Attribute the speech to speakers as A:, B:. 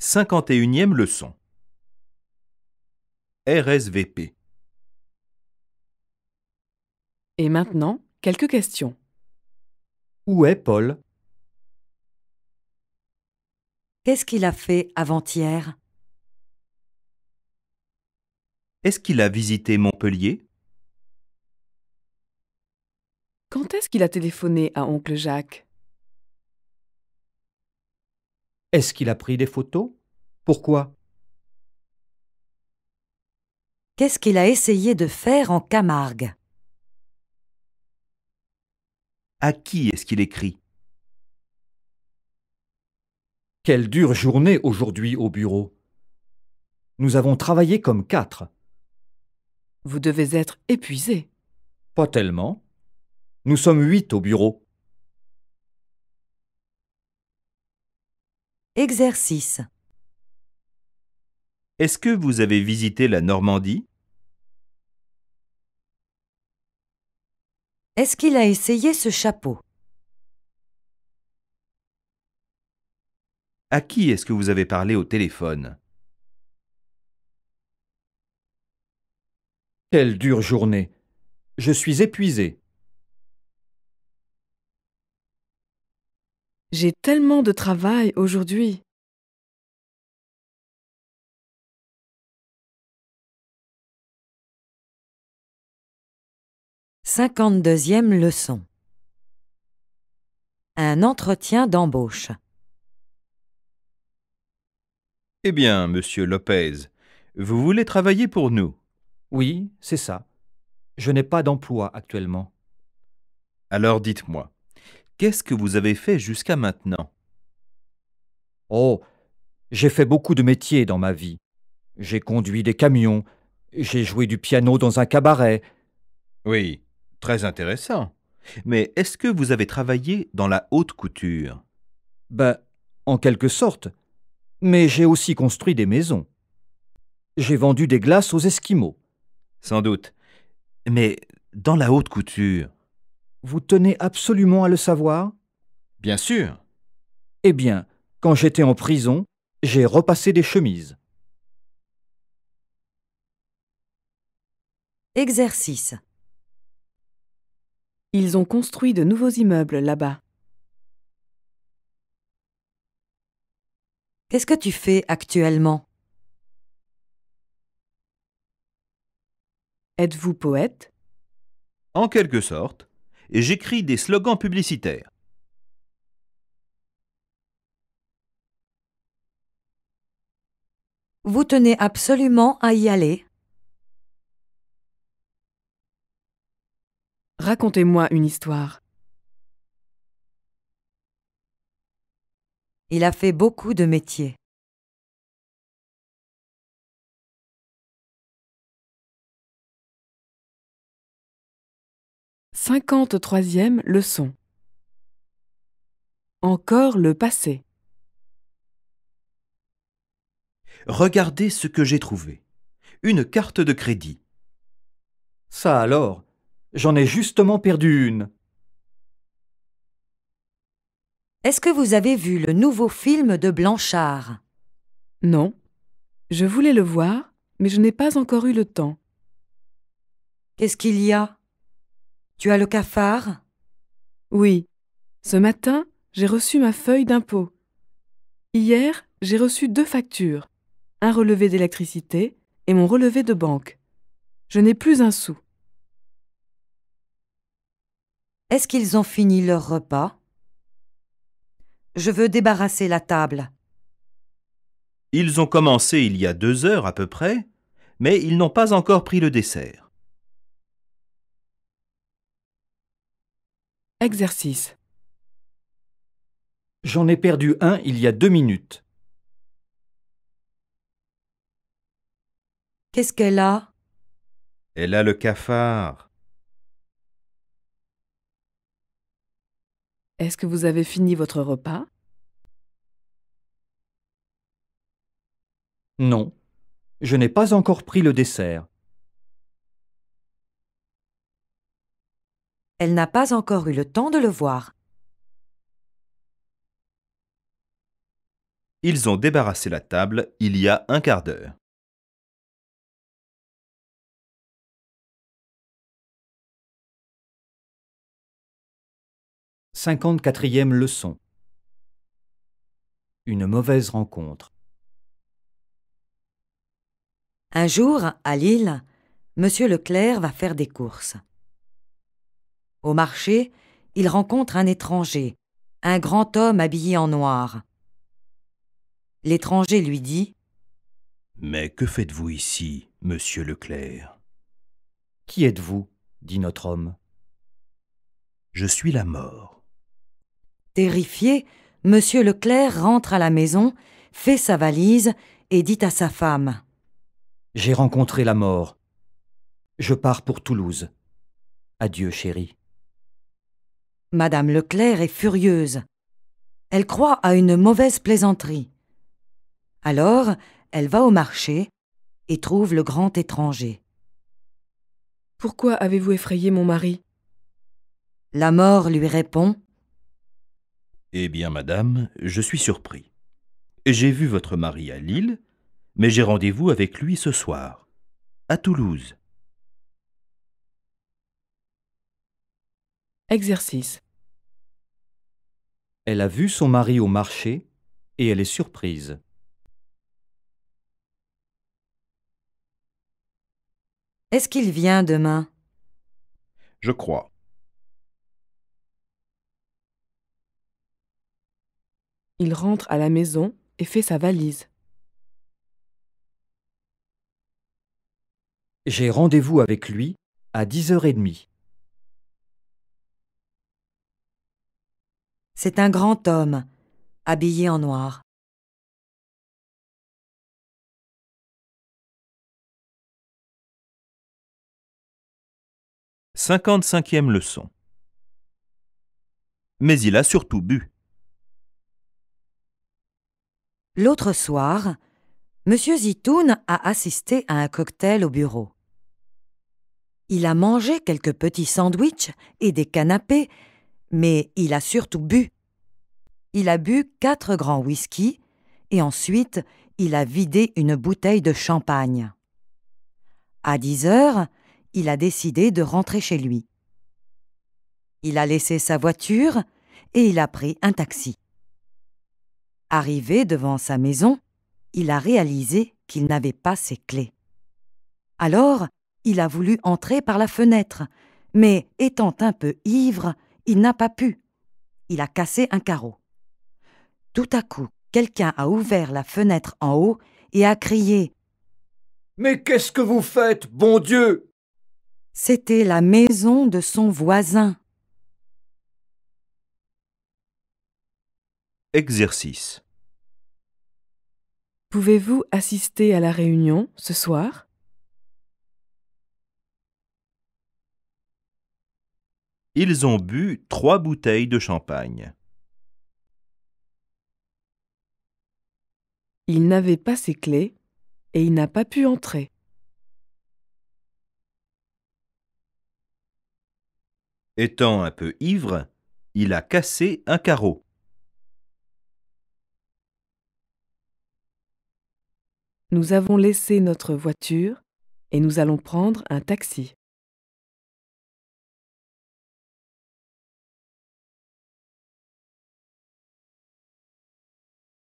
A: 51e leçon. RSVP.
B: Et maintenant, quelques questions.
C: Où est Paul?
D: Qu'est-ce qu'il a fait avant-hier?
A: Est-ce qu'il a visité Montpellier?
B: Quand est-ce qu'il a téléphoné à oncle Jacques?
C: Est-ce qu'il a pris des photos? Pourquoi?
D: Qu'est-ce qu'il a essayé de faire en Camargue?
A: À qui est-ce qu'il écrit?
C: Quelle dure journée aujourd'hui au bureau. Nous avons travaillé comme 4.
B: Vous devez être épuisé.
C: Pas tellement. Nous sommes 8 au bureau.
D: Exercice.
A: Est-ce que vous avez visité la Normandie?
D: Est-ce qu'il a essayé ce chapeau?
A: À qui est-ce que vous avez parlé au téléphone?
C: Quelle dure journée. Je suis épuisé.
B: J'ai tellement de travail aujourd'hui.
D: Cinquante-deuxième leçon. Un entretien d'embauche.
A: Eh bien, monsieur Lopez, vous voulez travailler pour nous?
C: Oui, c'est ça. Je n'ai pas d'emploi actuellement.
A: Alors dites-moi, qu'est-ce que vous avez fait jusqu'à maintenant?
C: Oh, j'ai fait beaucoup de métiers dans ma vie. J'ai conduit des camions, j'ai joué du piano dans un cabaret.
A: Oui, très intéressant. Mais est-ce que vous avez travaillé dans la haute couture?
C: Ben, en quelque sorte. Mais j'ai aussi construit des maisons. J'ai vendu des glaces aux Esquimaux.
A: Sans doute. Mais dans la haute couture?
C: Vous tenez absolument à le savoir?
A: Bien sûr.
C: Eh bien, quand j'étais en prison, j'ai repassé des chemises.
D: Exercice.
B: Ils ont construit de nouveaux immeubles là-bas.
D: Qu'est-ce que tu fais actuellement?
B: Êtes-vous poète?
A: En quelque sorte. Et j'écris des slogans publicitaires.
D: Vous tenez absolument à y aller?
B: Racontez-moi une histoire.
D: Il a fait beaucoup de métiers.
B: Cinquante-troisième leçon. Encore le passé.
A: Regardez ce que j'ai trouvé. Une carte de crédit.
C: Ça alors, j'en ai justement perdu une.
D: Est-ce que vous avez vu le nouveau film de Blanchard?
B: Non. Je voulais le voir, mais je n'ai pas encore eu le temps.
D: Qu'est-ce qu'il y a? Tu as le cafard?
B: Oui. Ce matin, j'ai reçu ma feuille d'impôt. Hier, j'ai reçu 2 factures. Un relevé d'électricité et mon relevé de banque. Je n'ai plus un sou.
D: Est-ce qu'ils ont fini leur repas? Je veux débarrasser la table.
A: Ils ont commencé il y a 2 heures à peu près, mais ils n'ont pas encore pris le dessert.
B: Exercice.
C: J'en ai perdu un il y a 2 minutes.
D: Qu'est-ce qu'elle a?
A: Elle a le cafard.
B: Est-ce que vous avez fini votre repas?
C: Non, je n'ai pas encore pris le dessert.
D: Elle n'a pas encore eu le temps de le voir.
A: Ils ont débarrassé la table il y a un quart d'heure.
C: 54e leçon. Une mauvaise rencontre.
D: Un jour, à Lille, Monsieur Leclerc va faire des courses. Au marché, il rencontre un étranger, un grand homme habillé en noir. L'étranger lui dit
A: « Mais que faites-vous ici, monsieur Leclerc ?»«
C: Qui êtes-vous » dit notre homme.
A: « Je suis la mort. »
D: Terrifié, Monsieur Leclerc rentre à la maison, fait sa valise et dit à sa femme
C: « J'ai rencontré la mort. Je pars pour Toulouse. Adieu, chérie. »
D: Madame Leclerc est furieuse. Elle croit à une mauvaise plaisanterie. Alors, elle va au marché et trouve le grand étranger.
B: « Pourquoi avez-vous effrayé mon mari ?»
D: La mort lui répond
A: « Eh bien, madame, je suis surpris. J'ai vu votre mari à Lille, mais j'ai rendez-vous avec lui ce soir, à Toulouse. »
B: Exercice.
C: Elle a vu son mari au marché et elle est surprise.
D: Est-ce qu'il vient demain?
A: Je crois.
B: Il rentre à la maison et fait sa valise.
C: J'ai rendez-vous avec lui à 10h30.
D: C'est un grand homme, habillé en noir.
A: « 55e leçon. Mais il a surtout bu.
D: L'autre soir, Monsieur Zitoun a assisté à un cocktail au bureau. Il a mangé quelques petits sandwichs et des canapés, mais il a surtout bu. Il a bu 4 grands whisky et ensuite il a vidé une bouteille de champagne. À 10h, il a décidé de rentrer chez lui. Il a laissé sa voiture et il a pris un taxi. Arrivé devant sa maison, il a réalisé qu'il n'avait pas ses clés. Alors, il a voulu entrer par la fenêtre, mais étant un peu ivre, il n'a pas pu. Il a cassé un carreau. Tout à coup, quelqu'un a ouvert la fenêtre en haut et a crié «
C: Mais qu'est-ce que vous faites, bon Dieu ?»
D: C'était la maison de son voisin.
A: Exercice.
B: Pouvez-vous assister à la réunion ce soir ?
A: Ils ont bu 3 bouteilles de champagne.
B: Il n'avait pas ses clés et il n'a pas pu entrer.
A: Étant un peu ivre, il a cassé un carreau.
B: Nous avons laissé notre voiture et nous allons prendre un taxi.